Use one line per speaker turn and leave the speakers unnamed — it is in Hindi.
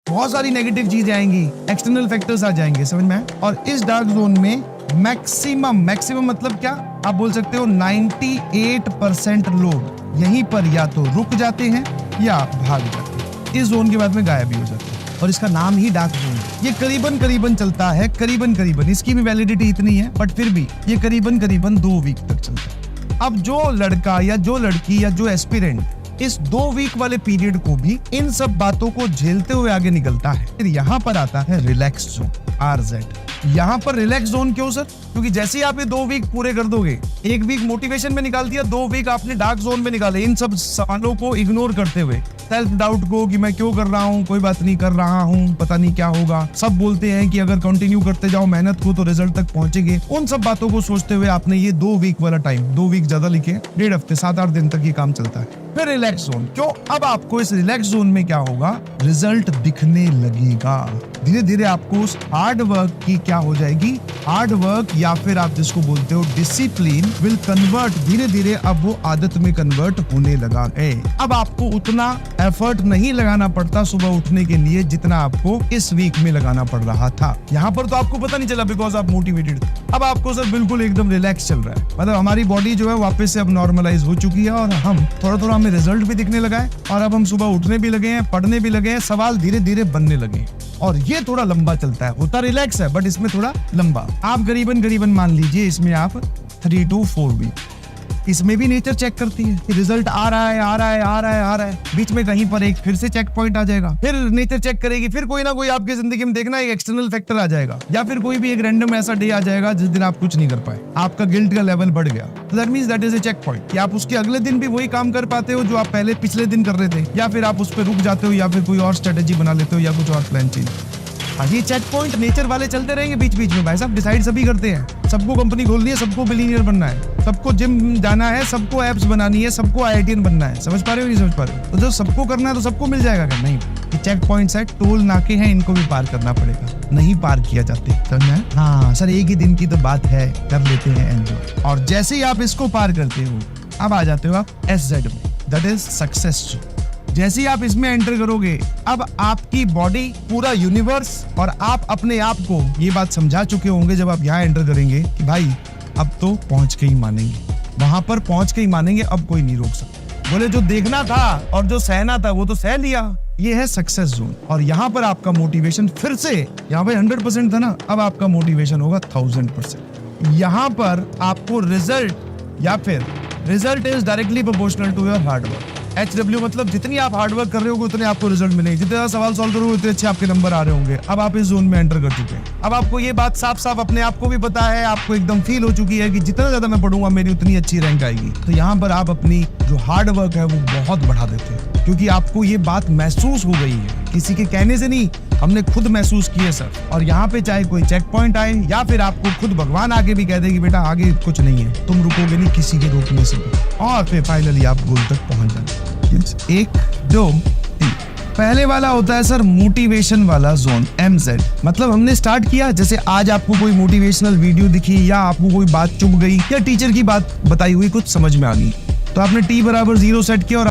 बहुत सारी नेगेटिव चीजें आएंगी, एक्सटर्नल फैक्टर्स आ जाएंगे, समझ में? और इस डार्क जोन में मैक्सिमम मतलब क्या आप बोल सकते हो 98% लोग यहीं पर या तो रुक जाते हैं या भाग जाते हैं, इस जोन के बाद में गायब ही हो जाते हैं। और इसका नाम ही डार्क जोन है। ये करीबन चलता है, करीबन इसकी भी वैलिडिटी इतनी है, बट फिर भी ये करीबन 2 वीक तक चलता है। अब जो लड़का या जो लड़की या जो एस्पिरेंट इस 2 वीक वाले पीरियड को भी इन सब बातों को झेलते हुए आगे निकलता है, फिर यहाँ पर आता है रिलैक्स जोन, RZ। यहाँ पर रिलैक्स जोन क्यों सर? क्योंकि जैसे ही आप ये 2 वीक पूरे कर दोगे, 1 वीक मोटिवेशन में निकाल दिया, 2 वीक आपने डार्क जोन में निकाले, इन सब सवालों को इग्नोर करते हुए, सेल्फ डाउट को कि मैं क्यों कर रहा हूँ, कोई बात नहीं कर रहा हूँ, पता नहीं क्या होगा, सब बोलते हैं कि अगर कंटिन्यू करते जाओ मेहनत को तो रिजल्ट तक पहुंचेंगे, उन सब बातों को सोचते हुए आपने ये 2 वीक वाला टाइम, 2 वीक ज्यादा लिखे, 1.5 हफ्ते 7-8 दिन तक ये काम चलता है। फिर रिलैक्स जोन क्यों? अब आपको इस रिलैक्स जोन में क्या होगा, रिजल्ट दिखने लगेगा। धीरे धीरे आपको उस हार्ड वर्क की क्या हो जाएगी, हार्ड वर्क या फिर आप जिसको बोलते हो डिसिप्लिन विल कन्वर्ट, धीरे धीरे अब वो आदत में कन्वर्ट होने लगा है। अब आपको उतना एफर्ट नहीं लगाना पड़ता सुबह उठने के लिए जितना आपको इस वीक में लगाना पड़ रहा था। यहाँ पर तो आपको पता नहीं चला बिकॉज आप मोटिवेटेड थे। अब आपको सर बिल्कुल एकदम रिलैक्स चल रहा है, मतलब हमारी बॉडी जो है वापस से अब नॉर्मलाइज हो चुकी है और हम थोड़ा हमें रिजल्ट भी दिखने लगा है और अब हम सुबह उठने भी लगे हैं, पढ़ने भी लगे हैं, सवाल धीरे धीरे बनने लगे। और ये थोड़ा लंबा चलता है, होता रिलैक्स है बट इसमें थोड़ा लंबा। आप करीबन मान लीजिए इसमें आप 3 to 4 वीक, इसमें भी नेचर चेक करती है कि रिजल्ट आ रहा है, बीच में कहीं पर एक फिर से चेक पॉइंट आ जाएगा, फिर नेचर चेक करेगी, फिर कोई ना कोई आपकी जिंदगी में देखना एक एक्सटर्नल फैक्टर आ जाएगा, या फिर कोई भी एक रैंडम ऐसा डे आ जाएगा जिस दिन आप कुछ नहीं कर पाए, आपका गिल्ट का लेवल बढ़ गया, तो that means that is a check point कि आप उसके अगले दिन भी वही काम कर पाते हो जो आप पहले पिछले दिन कर रहे थे, या फिर आप उस पर रुक जाते हो, या फिर कोई और स्ट्रेटेजी बना लेते हो, या कुछ और प्लान चेंज। ये चेक पॉइंट नेचर वाले चलते रहेंगे बीच में, भाई साहब डिसाइड सभी करते हैं, सबको कंपनी खोलनी है, सबको बिलियनियर बनना है, सबको जिम जाना है, सबको एप्स बनानी है, सबको IITian बनना है, समझ पा रहे हो नहीं समझ पा रहे हो? तो जो सबको करना है तो सबको मिल जाएगा क्या? नहीं, ये चेक पॉइंट्स है, टोल नाके हैं, इनको भी पार करना पड़ेगा, नहीं पार किया जाते, समझ में? हाँ सर एक ही दिन की तो बात है, कर लेते हैं एंजॉय। और जैसे ही आप इसको पार करते हो अब आ जाते हो आप SZ में, दैट इज सक्सेस। जैसे ही आप इसमें एंटर करोगे अब आपकी बॉडी, पूरा यूनिवर्स और आप अपने आप को ये बात समझा चुके होंगे जब आप यहाँ एंटर करेंगे कि भाई अब तो पहुंच के ही मानेंगे, वहां पर पहुंच के ही मानेंगे, अब कोई नहीं रोक सकता। बोले जो देखना था और जो सहना था वो तो सह लिया, ये है सक्सेस जोन। और यहाँ पर आपका मोटिवेशन फिर से, यहाँ पे 100% था ना, अब आपका मोटिवेशन होगा 1000%। यहाँ पर आपको रिजल्ट या फिर result is directly proportional to your hard work. HW मतलब जितनी आप हार्डवर्क कर रहे होगे उतने आपको रिजल्ट मिलेंगे, जितने सवाल सॉल्व करोगे उतने अच्छे आपके नंबर आ रहे होंगे। अब आप इस जोन में एंटर कर चुके हैं, अब आपको ये बात साफ अपने आप को भी पता है, आपको एकदम फील हो चुकी है कि जितना ज्यादा मैं पढ़ूंगा मेरी उतनी अच्छी रैंक आएगी। तो यहाँ पर आप अपनी जो हार्डवर्क है वो बहुत बढ़ा देते हैं, क्योंकि आपको ये बात महसूस हो गई है, किसी के कहने से नहीं, हमने खुद महसूस किए सर। और यहाँ पे चाहे कोई चेक पॉइंट आए या फिर आपको खुद भगवान आके भी कह दे कि बेटा आगे कुछ नहीं है, तुम रुकोगे नहीं किसी के रोकने से, और फिर फाइनली आप गोल तक पहुंच जाते। 1 2 3 पहले वाला होता है सर मोटिवेशन वाला जोन, MZ। मतलब हमने स्टार्ट किया, जैसे आज आपको कोई मोटिवेशनल वीडियो दिखी या आपको कोई बात चुभ गई या टीचर की बात बताई हुई कुछ समझ में आ गई, तो आपने T = 0 सेट किया और